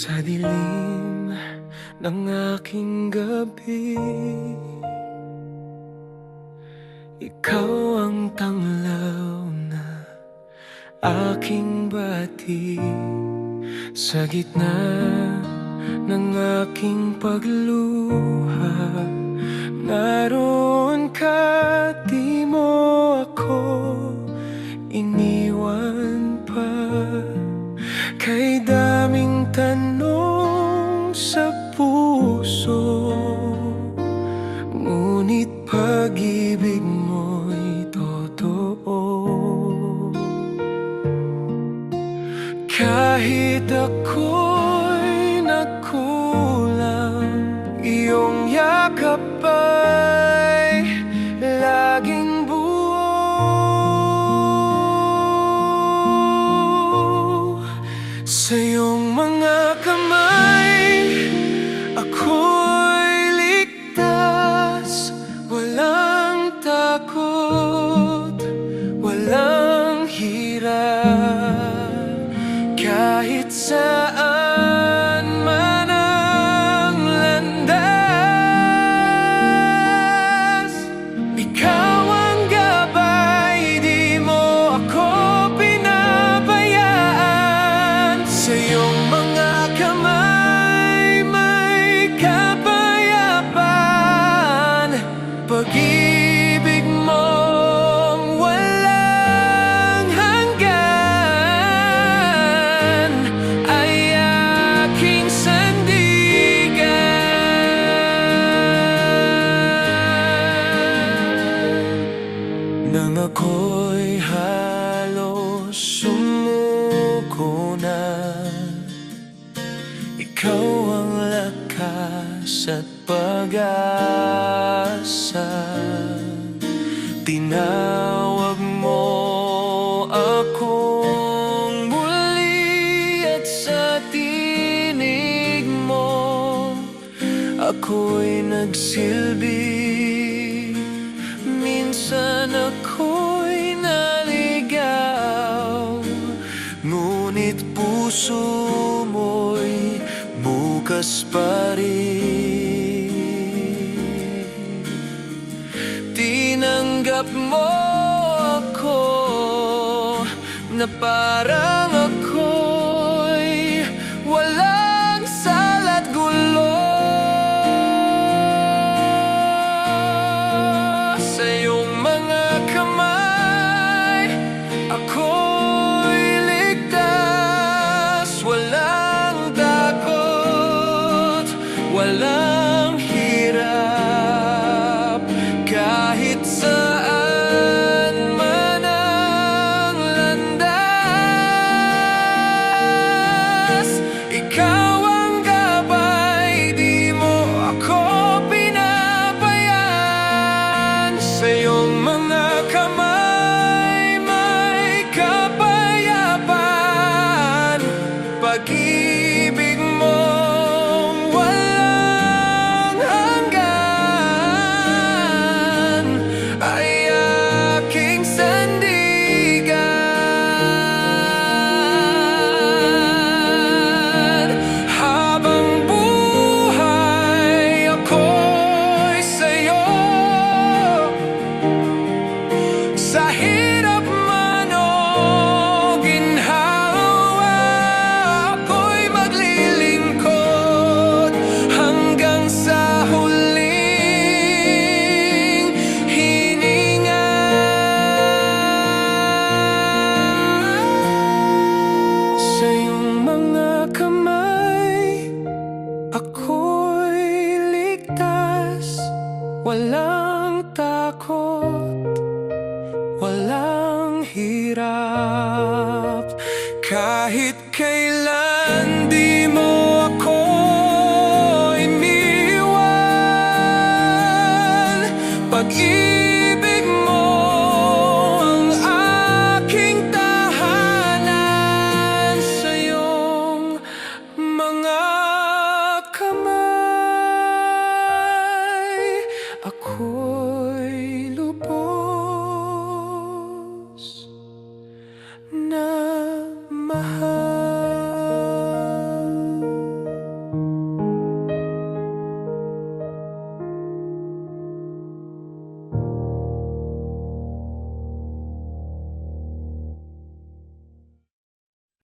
Sa dilim ng aking gabi, ikaw ang tanglaw na aking bati. Sa gitna ng aking pagluha, naroon ka, di mo ako iniwan pa. Kay daming tanong sa puso, ngunit pag-ibig mo'y totoo. Kahit ako'y nagkulang, iyong yakap ay laging buo. Sa iyong mga kamay, ako'y ligtas. Walang takot, walang hirap. Kahit saan man ang landas, ikaw ang gabay, di mo ako pinabayaan. Sa iyong mga kamay, may kapayapaan. Pag-ibig mong walang hanggan ay aking sandigan. Nang ako'y halos sumuko na, ikaw ang lakas at pag-asa. Tinawag mo akong muli at sa tinig mo ako'y nagsilbi. Minsan ako'y naligaw, ngunit puso mo'y bukas pa rin. Tinanggap mo ako na parang ako'y walang sala't gulo. Sa iyong mga kamay, ako'y ligtas. Walang takot, walang hirap. Kahit saan man ang landas, ikaw ang gabay, di mo ako pinabayaan. Sa iyong mga kamay, may kapayapaan. Pag-ibig mong walang hanggan ay aking sandigan. Habang buhay ako'y sa'yo, sa hirap man o ginhawa, ako'y maglilingkod hanggang sa huling hininga. Sa iyong mga kamay, ako'y ligtas. Walang takot, walang hirap. Kahit kailan di mo